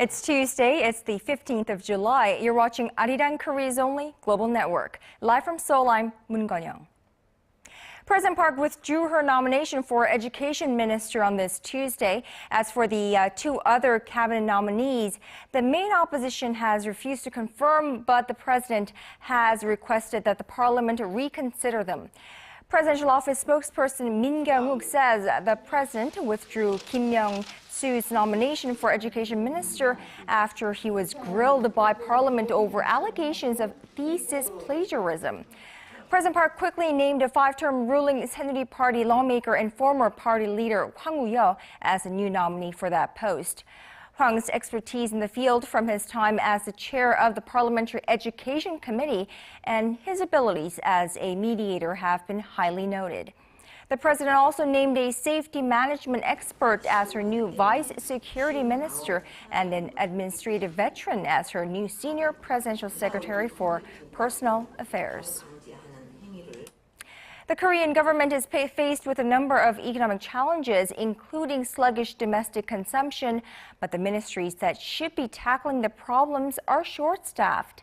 It's Tuesday, it's the 15th of July. You're watching ARIRANG Korea's only global network. Live from Seoul, I'm Min Kyung-wook. President Park withdrew her nomination for Education Minister on this Tuesday. As for the two other cabinet nominees, the main opposition has refused to confirm, but the president has requested that the parliament reconsider them. Presidential Office spokesperson Min Kyung-wook says the president withdrew Kim Myung-soo's nomination for Education Minister after he was grilled by Parliament over allegations of thesis plagiarism. President Park quickly named a five-term ruling Saenuri Party lawmaker and former party leader Hwang Woo-yea as a new nominee for that post. Hwang's expertise in the field from his time as the chair of the Parliamentary Education Committee and his abilities as a mediator have been highly noted. The president also named a safety management expert as her new vice security minister and an administrative veteran as her new senior presidential secretary for personal affairs. The Korean government is faced with a number of economic challenges, including sluggish domestic consumption, but the ministries that should be tackling the problems are short-staffed.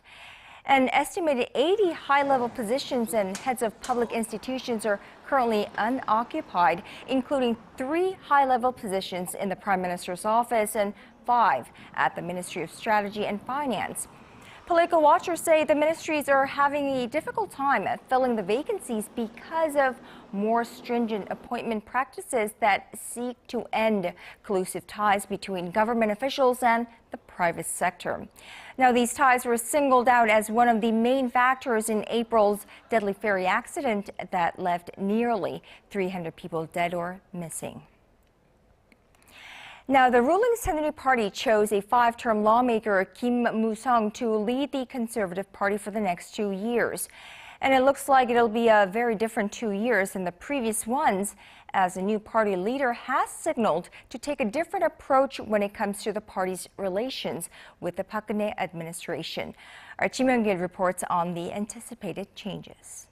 An estimated 80 high-level positions and heads of public institutions are currently unoccupied, including 3 high-level positions in the Prime Minister's office and 5 at the Ministry of Strategy and Finance. Political watchers say the ministries are having a difficult time at filling the vacancies because of more stringent appointment practices that seek to end collusive ties between government officials and the private sector. Now, these ties were singled out as one of the main factors in April's deadly ferry accident that left nearly 300 people dead or missing. Now, the ruling Saenuri Party chose a 5-term lawmaker, Kim Myung-soo, to lead the Conservative Party for the next 2 years. And it looks like it'll be a very different 2 years than the previous ones, as the new party leader has signaled to take a different approach when it comes to the party's relations with the Park Geun-hye administration. Our Kim Myung-soo reports on the anticipated changes.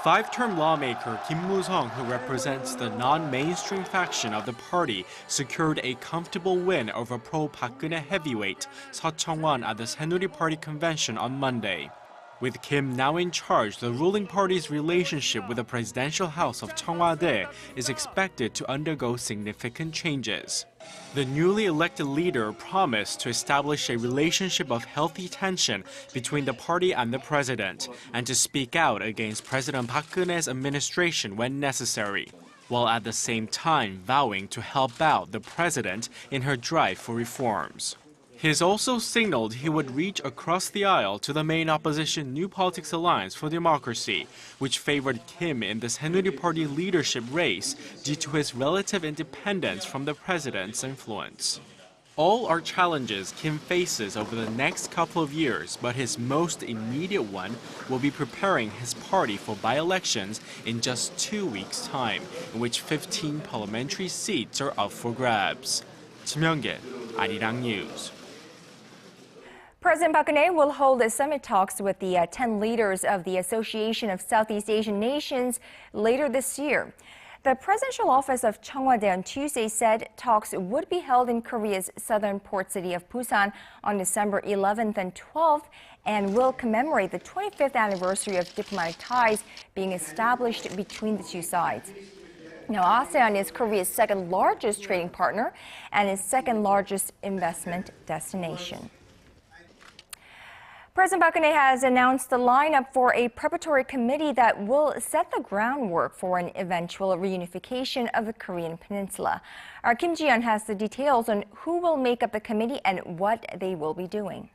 5-term lawmaker Kim Myung-soo, who represents the non-mainstream faction of the party, secured a comfortable win over pro-Park Geun-hye heavyweight Seo Chung-won at the Saenuri Party convention on Monday. With Kim now in charge, the ruling party's relationship with the presidential house of Cheongwade is expected to undergo significant changes. The newly elected leader promised to establish a relationship of healthy tension between the party and the president, and to speak out against President Park Geun-hye's administration when necessary, while at the same time vowing to help out the president in her drive for reforms. He has also signaled he would reach across the aisle to the main opposition New Politics Alliance for Democracy, which favored Kim in the Saenuri Party leadership race due to his relative independence from the president's influence. All are challenges Kim faces over the next couple of years, but his most immediate one will be preparing his party for by-elections in just 2 weeks' time, in which 15 parliamentary seats are up for grabs. Kim Myung-soo, ARIRANG News. President Park Geun-hye will hold summit talks with the 10 leaders of the Association of Southeast Asian Nations later this year. The presidential office of Cheongwade on Tuesday said talks would be held in Korea's southern port city of Busan on December 11th and 12th and will commemorate the 25th anniversary of diplomatic ties being established between the two sides. Now, ASEAN is Korea's second largest trading partner and its second largest investment destination. President Park Geun-hye has announced the lineup for a preparatory committee that will set the groundwork for an eventual reunification of the Korean peninsula. Our Kim Ji-yeon has the details on who will make up the committee and what they will be doing.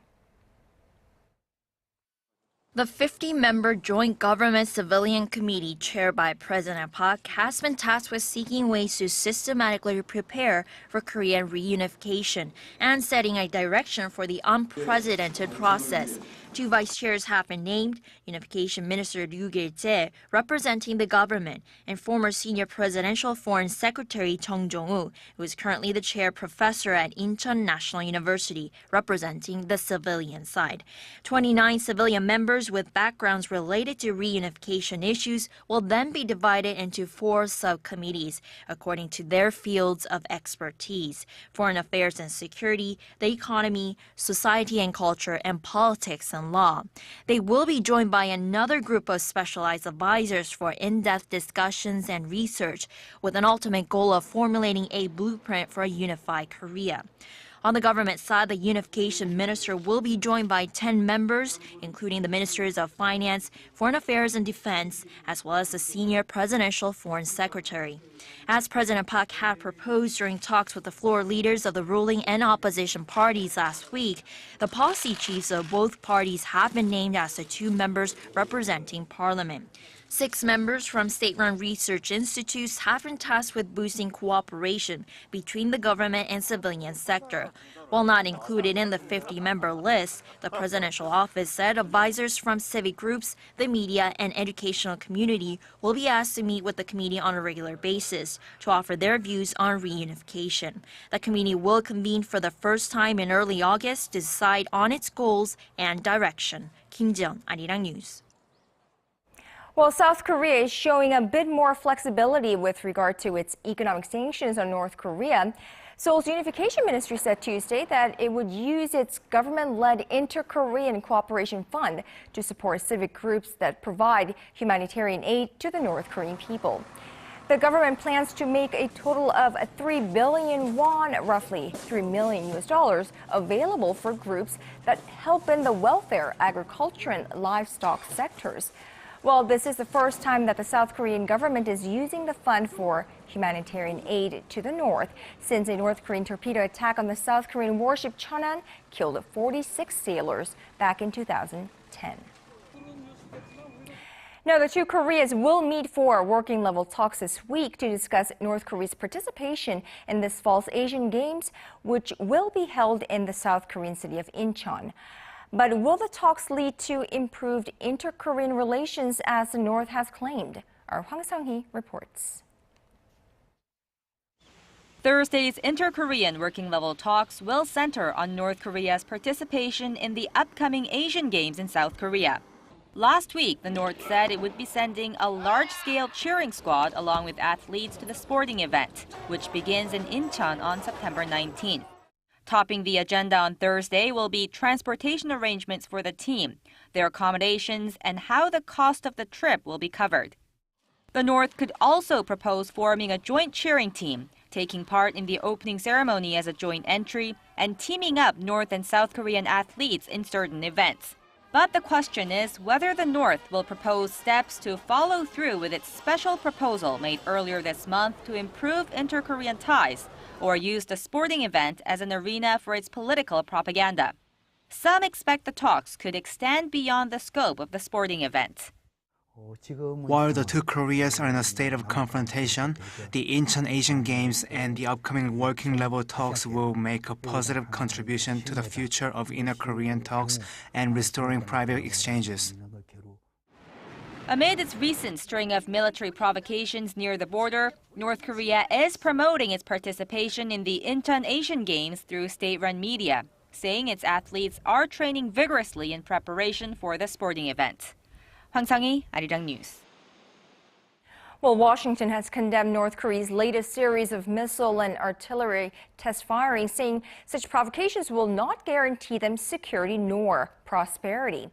The 50-member Joint Government Civilian Committee, chaired by President Park, has been tasked with seeking ways to systematically prepare for Korean reunification and setting a direction for the unprecedented process. Two vice chairs have been named: Unification Minister Ryu Gil-jae, representing the government, and former senior presidential foreign secretary Chung Jong-woo, who is currently the chair professor at Incheon National University, representing the civilian side. 29 civilian members with backgrounds related to reunification issues will then be divided into 4 subcommittees, according to their fields of expertise: foreign affairs and security, the economy, society and culture, and politics and law. They will be joined by another group of specialized advisors for in-depth discussions and research, with an ultimate goal of formulating a blueprint for a unified Korea. On the government side, the unification minister will be joined by 10 members, including the ministers of finance, foreign affairs and defense, as well as the senior presidential foreign secretary. As President Park had proposed during talks with the floor leaders of the ruling and opposition parties last week, the policy chiefs of both parties have been named as the 2 members representing parliament. 6 members from state-run research institutes have been tasked with boosting cooperation between the government and civilian sector. While not included in the 50-member list, the presidential office said advisors from civic groups, the media, and educational community will be asked to meet with the committee on a regular basis to offer their views on reunification. The committee will convene for the first time in early August to decide on its goals and direction. Kim Myung-soo, ARIRANG News. Well, South Korea is showing a bit more flexibility with regard to its economic sanctions on North Korea. Seoul's Unification Ministry said Tuesday that it would use its government-led Inter-Korean Cooperation Fund to support civic groups that provide humanitarian aid to the North Korean people. The government plans to make a total of 3 billion won, roughly $3 million, available for groups that help in the welfare, agriculture, and livestock sectors. Well, this is the first time that the South Korean government is using the fund for humanitarian aid to the north since a North Korean torpedo attack on the South Korean warship Cheonan killed 46 sailors back in 2010. Now, the 2 Koreas will meet for working-level talks this week to discuss North Korea's participation in this fall's Asian Games, which will be held in the South Korean city of Incheon. But will the talks lead to improved inter-Korean relations as the North has claimed? Our Hwang Sang-hee reports. Thursday's inter-Korean working-level talks will center on North Korea's participation in the upcoming Asian Games in South Korea. Last week, the North said it would be sending a large-scale cheering squad along with athletes to the sporting event, which begins in Incheon on September 19th. Topping the agenda on Thursday will be transportation arrangements for the team, their accommodations, and how the cost of the trip will be covered. The North could also propose forming a joint cheering team, taking part in the opening ceremony as a joint entry, and teaming up North and South Korean athletes in certain events. But the question is whether the North will propose steps to follow through with its special proposal made earlier this month to improve inter-Korean ties, or use the sporting event as an arena for its political propaganda. Some expect the talks could extend beyond the scope of the sporting event. While the 2 Koreas are in a state of confrontation, the Incheon Asian Games and the upcoming working-level talks will make a positive contribution to the future of inter-Korean talks and restoring private exchanges. Amid its recent string of military provocations near the border, North Korea is promoting its participation in the Incheon Asian Games through state-run media, saying its athletes are training vigorously in preparation for the sporting event. Hwang Sang-hee, ARIRANG News. Well, Washington has condemned North Korea's latest series of missile and artillery test firing, saying such provocations will not guarantee them security nor prosperity.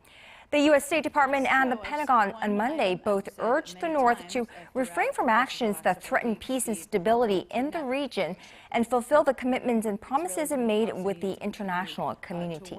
The U.S. State Department and the Pentagon on Monday both urged the North to refrain from actions that threaten peace and stability in the region and fulfill the commitments and promises it made with the international community.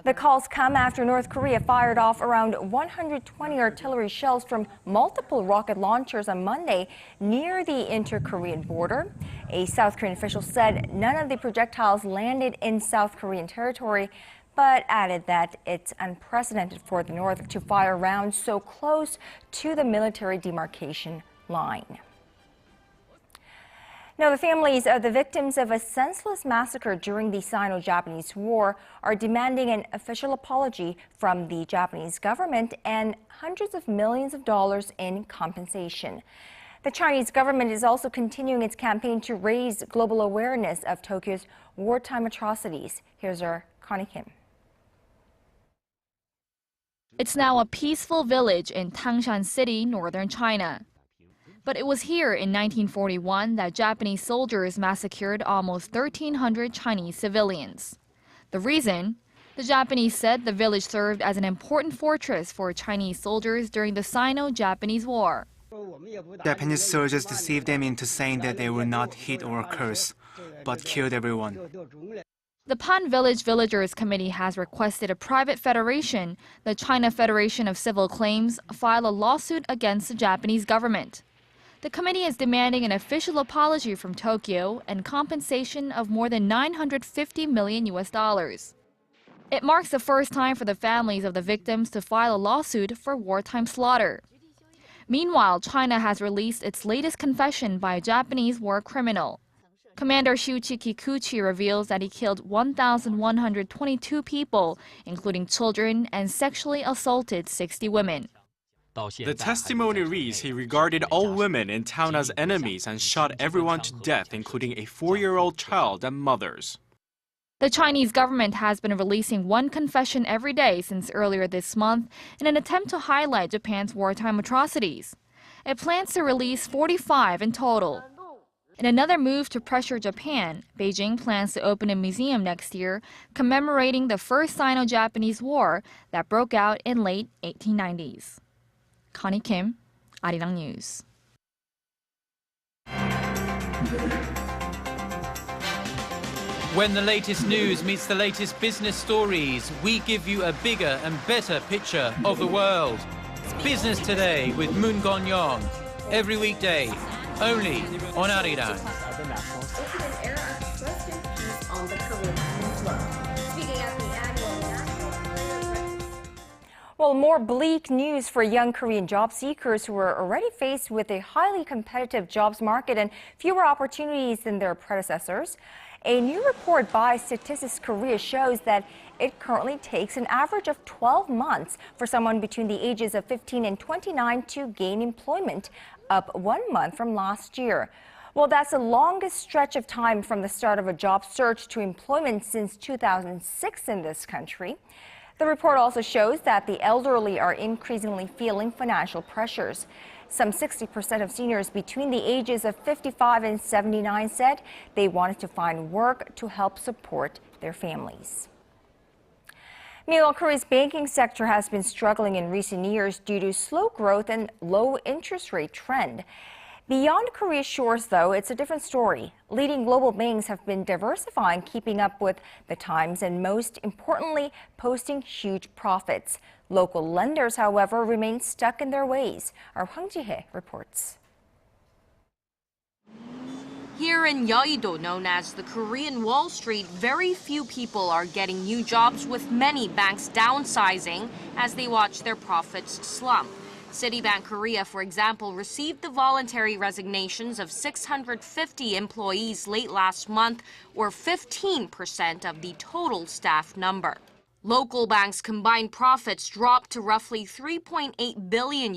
The calls come after North Korea fired off around 120 artillery shells from multiple rocket launchers on Monday near the inter-Korean border. A South Korean official said none of the projectiles landed in South Korean territory, but added that it's unprecedented for the North to fire rounds so close to the military demarcation line. Now, the families of the victims of a senseless massacre during the Sino-Japanese War are demanding an official apology from the Japanese government and hundreds of millions of dollars in compensation. The Chinese government is also continuing its campaign to raise global awareness of Tokyo's wartime atrocities. Here's our Connie Kim. It's now a peaceful village in Tangshan City, northern China. But it was here in 1941 that Japanese soldiers massacred almost 1,300 Chinese civilians. The reason? The Japanese said the village served as an important fortress for Chinese soldiers during the Sino-Japanese War. Japanese soldiers deceived them into saying that they would not hit or curse, but killed everyone. The Pan Village Villagers Committee has requested a private federation, the China Federation of Civil Claims, file a lawsuit against the Japanese government. The committee is demanding an official apology from Tokyo and compensation of more than $950 million. It marks the first time for the families of the victims to file a lawsuit for wartime slaughter. Meanwhile, China has released its latest confession by a Japanese war criminal. Commander Shuichi Kikuchi reveals that he killed 1,122 people, including children, and sexually assaulted 60 women. The testimony reads he regarded all women in town as enemies and shot everyone to death, including a 4-year-old child and mothers. The Chinese government has been releasing one confession every day since earlier this month in an attempt to highlight Japan's wartime atrocities. It plans to release 45 in total. In another move to pressure Japan, Beijing plans to open a museum next year commemorating the first Sino-Japanese War that broke out in late 1890s. Connie Kim, ARIRANG News. When the latest news meets the latest business stories, we give you a bigger and better picture of the world. Business Today with Min Kyung-wook. Every weekday, only on ARIRANG. Well, more bleak news for young Korean job seekers who are already faced with a highly competitive jobs market and fewer opportunities than their predecessors. A new report by Statistics Korea shows that it currently takes an average of 12 months for someone between the ages of 15 and 29 to gain employment, up 1 month from last year. Well, that's the longest stretch of time from the start of a job search to employment since 2006 in this country. The report also shows that the elderly are increasingly feeling financial pressures. Some 60% of seniors between the ages of 55 and 79 said they wanted to find work to help support their families. Meanwhile, Korea's banking sector has been struggling in recent years due to slow growth and low interest rate trend. Beyond Korea's shores, though, it's a different story. Leading global banks have been diversifying, keeping up with the times, and most importantly, posting huge profits. Local lenders, however, remain stuck in their ways. Our Hwang Ji-hye reports. Here in Yeouido, known as the Korean Wall Street, very few people are getting new jobs, with many banks downsizing as they watch their profits slump. Citibank Korea, for example, received the voluntary resignations of 650 employees late last month, or 15% of the total staff number. Local banks' combined profits dropped to roughly $3.8 billion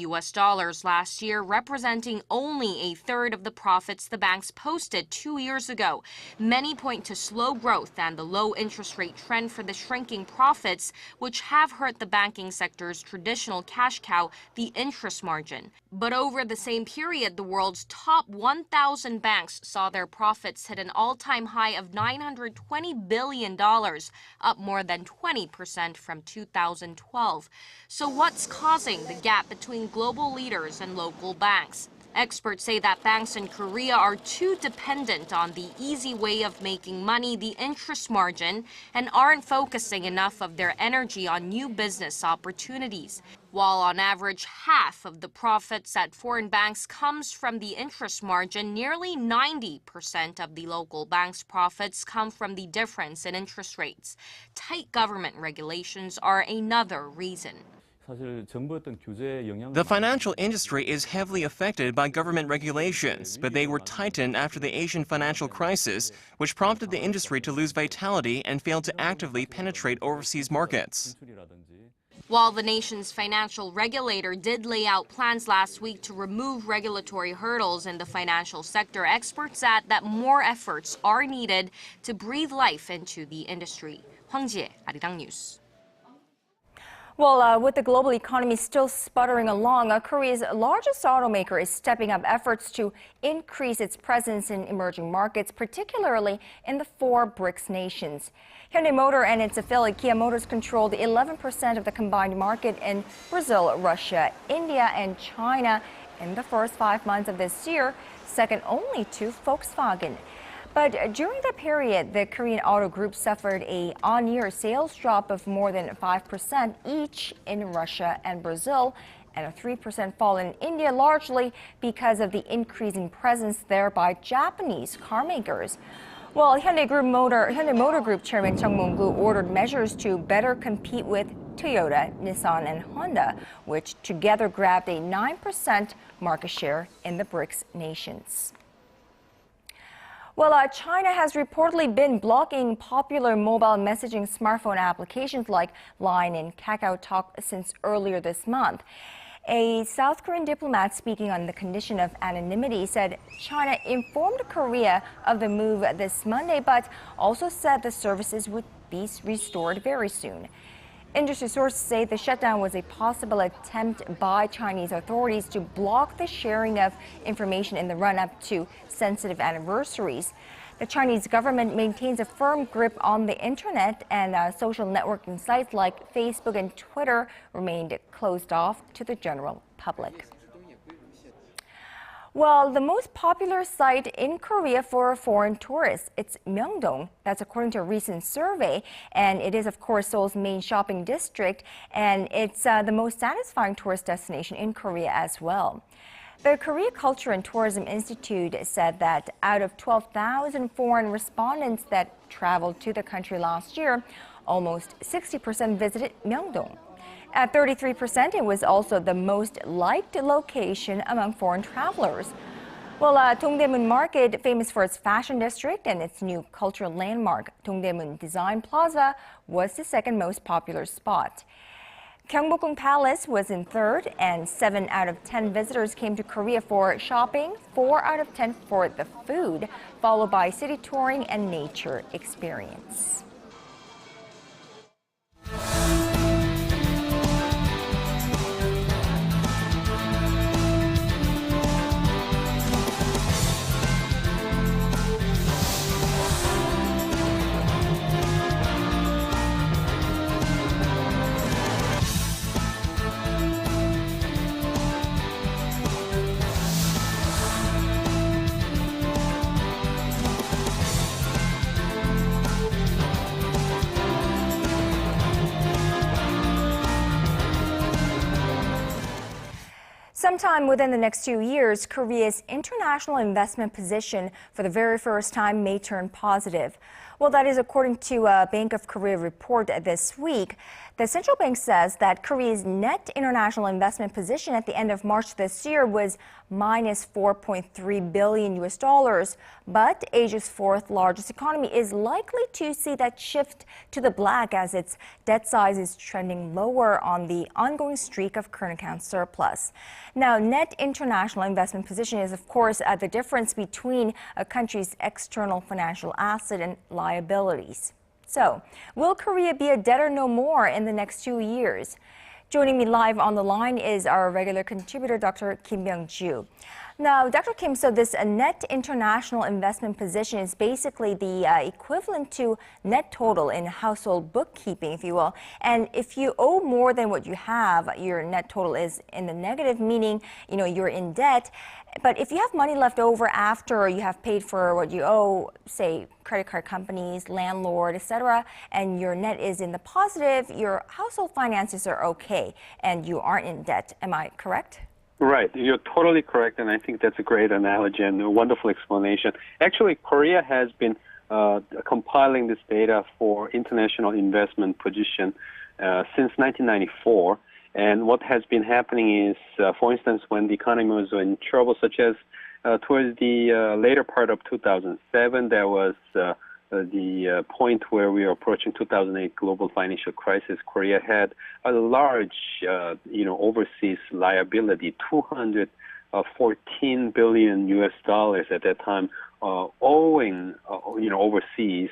last year, representing only a third of the profits the banks posted 2 years ago. Many point to slow growth and the low interest rate trend for the shrinking profits, which have hurt the banking sector's traditional cash cow, the interest margin. But over the same period, the world's top 1,000 banks saw their profits hit an all-time high of $920 billion, up more than 20% from 2012. So what's causing the gap between global leaders and local banks? Experts say that banks in Korea are too dependent on the easy way of making money, the interest margin, and aren't focusing enough of their energy on new business opportunities. While on average half of the profits at foreign banks comes from the interest margin, nearly 90% of the local banks' profits come from the difference in interest rates. Tight government regulations are another reason. The financial industry is heavily affected by government regulations, but they were tightened after the Asian financial crisis, which prompted the industry to lose vitality and fail to actively penetrate overseas markets. While the nation's financial regulator did lay out plans last week to remove regulatory hurdles in the financial sector, experts add that more efforts are needed to breathe life into the industry. Hwang Woo-yea, ARIRANG News. Well, with the global economy still sputtering along, Korea's largest automaker is stepping up efforts to increase its presence in emerging markets, particularly in the 4 BRICS nations. Hyundai Motor and its affiliate Kia Motors controlled 11% of the combined market in Brazil, Russia, India, and China in the first 5 months of this year, second only to Volkswagen. But during that period, the Korean auto group suffered a on-year sales drop of more than 5% each in Russia and Brazil, and a 3% fall in India, largely because of the increasing presence there by Japanese car makers. Well, Hyundai Motor Group Chairman Kim Myung-soo ordered measures to better compete with Toyota, Nissan, and Honda, which together grabbed a 9% market share in the BRICS nations. Well, China has reportedly been blocking popular mobile messaging smartphone applications like Line and KakaoTalk since earlier this month. A South Korean diplomat speaking on the condition of anonymity said China informed Korea of the move this Monday, but also said the services would be restored very soon. Industry sources say the shutdown was a possible attempt by Chinese authorities to block the sharing of information in the run-up to sensitive anniversaries. The Chinese government maintains a firm grip on the internet, and social networking sites like Facebook and Twitter remained closed off to the general public. Well, the most popular site in Korea for foreign tourists, it's Myeongdong. That's according to a recent survey, and it is, of course, Seoul's main shopping district, and it's the most satisfying tourist destination in Korea as well. The Korea Culture and Tourism Institute said that out of 12,000 foreign respondents that traveled to the country last year, almost 60% visited Myeongdong. At 33%, it was also the most liked location among foreign travelers. Well, Dongdaemun Market, famous for its fashion district and its new cultural landmark, Dongdaemun Design Plaza, was the second most popular spot. Gyeongbokgung Palace was in third, and 7 out of 10 visitors came to Korea for shopping, 4 out of 10 for the food, followed by city touring and nature experience. Sometime within the next 2 years, Korea's international investment position for the very first time may turn positive. Well, that is according to a Bank of Korea report this week. The central bank says that Korea's net international investment position at the end of March this year was minus $4.3 billion, but Asia's 4th largest economy is likely to see that shift to the black as its debt size is trending lower on the ongoing streak of current account surplus. Now, net international investment position is, of course, the difference between a country's external financial asset and liabilities. So, will Korea be a debtor no more in the next 2 years? Joining me live on the line is our regular contributor, Dr. Kim Myung-soo. Now, Dr. Kim, so this net international investment position is basically the equivalent to net total in household bookkeeping, if you will. And if you owe more than what you have, your net total is in the negative, meaning, you're in debt. But if you have money left over after you have paid for what you owe, say, credit card companies, landlord, etc., and your net is in the positive, your household finances are okay and you aren't in debt. Am I correct? Right. You're totally correct, and I think that's a great analogy and a wonderful explanation. Actually, Korea has been compiling this data for international investment position since 1994, And what has been happening is, for instance, when the economy was in trouble, such as towards the later part of 2007, there was the point where we were approaching 2008 global financial crisis. Korea had a large, overseas liability, 214 billion US dollars at that time, owing, overseas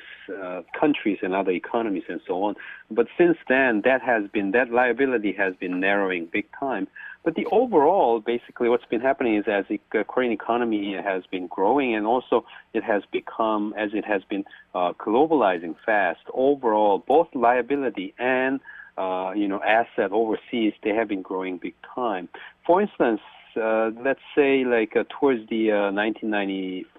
countries and other economies and so on. But since then, that liability has been narrowing big time. But the overall, basically, what's been happening is as the Korean economy has been growing, and also it has become, as it has been globalizing fast, overall, both liability and, asset overseas, they have been growing big time. For instance, let's say towards the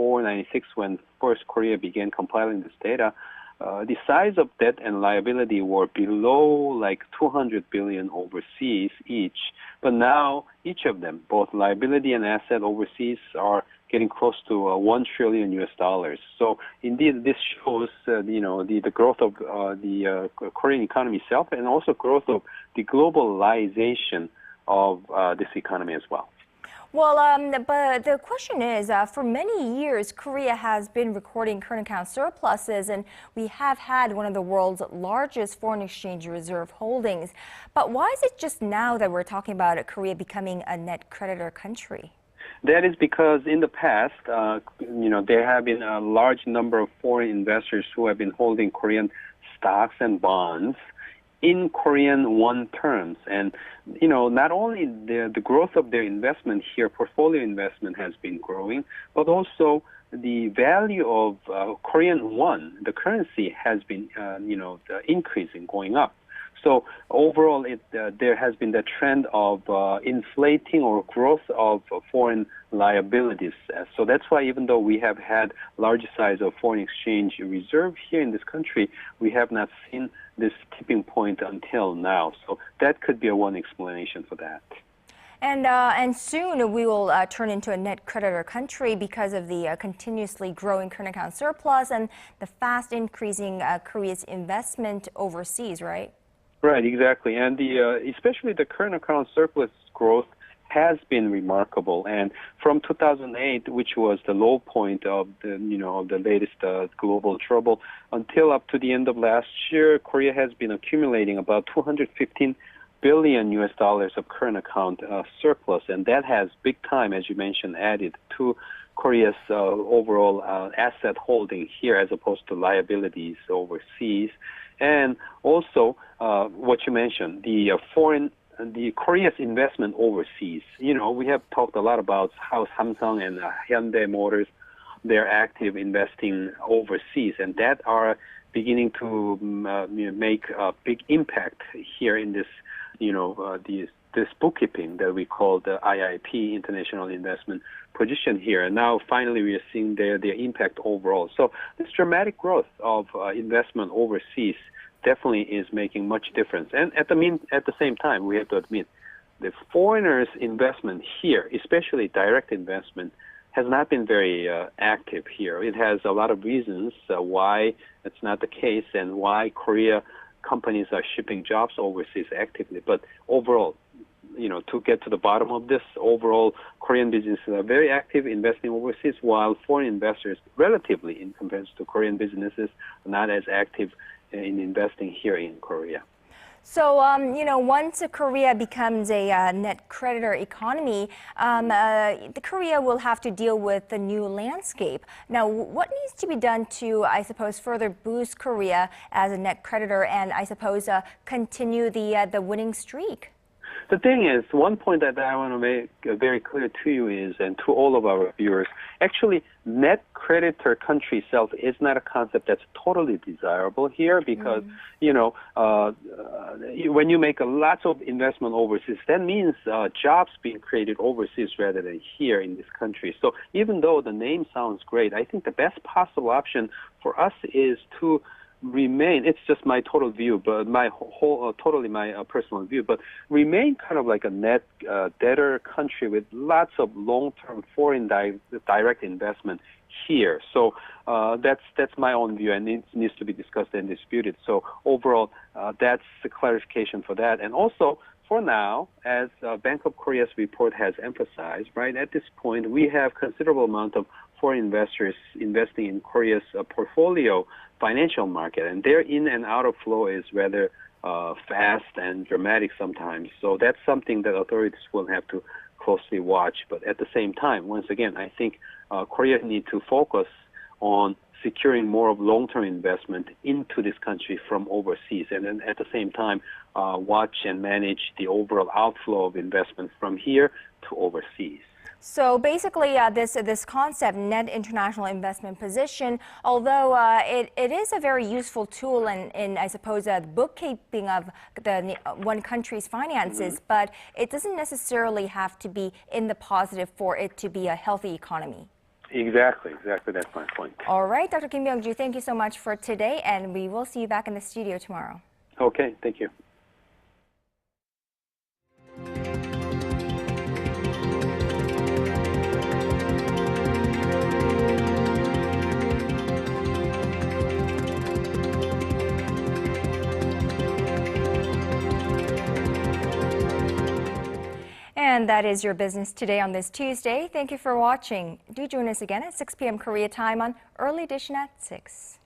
1994-96, when first Korea began compiling this data, the size of debt and liability were below 200 billion overseas each. But now each of them, both liability and asset overseas, are getting close to $1 trillion US dollars. So indeed, this shows the growth of the Korean economy itself, and also growth of the globalization of this economy as well. Well, but the question is, for many years, Korea has been recording current account surpluses, and we have had one of the world's largest foreign exchange reserve holdings. But why is it just now that we're talking about Korea becoming a net creditor country? That is because in the past, there have been a large number of foreign investors who have been holding Korean stocks and bonds in Korean won terms. And, not only the growth of their investment here, portfolio investment has been growing, but also the value of Korean won, the currency, has been, increasing, going up. So overall, there has been the trend of inflating or growth of foreign liabilities. So that's why even though we have had large size of foreign exchange reserve here in this country, we have not seen this tipping point until now. So that could be one explanation for that. And soon we will turn into a net creditor country because of the continuously growing current account surplus and the fast increasing Korea's investment overseas, right? Right, exactly. And especially the current account surplus growth has been remarkable. And from 2008, which was the low point of the latest global trouble, until up to the end of last year, Korea has been accumulating about 215 billion US dollars of current account surplus, and that has big time, as you mentioned, added to Korea's overall asset holding here as opposed to liabilities overseas. And also, what you mentioned, the Korea's investment overseas. We have talked a lot about how Samsung and Hyundai Motors, they're active investing overseas, and that are beginning to make a big impact here in this, this bookkeeping that we call the IIP, International Investment Position here. And now finally we are seeing their impact overall. So this dramatic growth of investment overseas definitely is making much difference. And at the same time, we have to admit, the foreigners' investment here, especially direct investment, has not been very active here. It has a lot of reasons why it's not the case and why Korea companies are shipping jobs overseas actively. But overall, to get to the bottom of this, overall, Korean businesses are very active investing overseas, while foreign investors, relatively in comparison to Korean businesses, are not as active in investing here in Korea. So, once Korea becomes a net creditor economy, Korea will have to deal with the new landscape. Now, what needs to be done to, I suppose, further boost Korea as a net creditor and, I suppose, continue the winning streak? The thing is, one point that I want to make very clear to you is, and to all of our viewers, actually, net creditor country itself is not a concept that's totally desirable here because, when you make lots of investment overseas, that means jobs being created overseas rather than here in this country. So even though the name sounds great, I think the best possible option for us is to remain, it's just my total view, but totally my personal view, but remain kind of like a net debtor country with lots of long-term foreign direct investment here. So that's my own view, and it needs to be discussed and disputed. So overall, that's the clarification for that. And also, for now, as Bank of Korea's report has emphasized, right, at this point, we have considerable amount of foreign investors investing in Korea's portfolio financial market, and their in and out of flow is rather fast and dramatic sometimes. So that's something that authorities will have to closely watch. But at the same time, once again, I think Korea need to focus on securing more of long-term investment into this country from overseas, and then at the same time watch and manage the overall outflow of investment from here to overseas. So basically, this concept, net international investment position, although it is a very useful tool in I suppose, the bookkeeping of the one country's finances, but it doesn't necessarily have to be in the positive for it to be a healthy economy. Exactly. That's my point. All right, Dr. Kim Myung-soo, thank you so much for today, and we will see you back in the studio tomorrow. Okay, thank you. And that is your business today on this Tuesday. Thank you for watching. Do join us again at 6 p.m. Korea time on Early Edition at 6.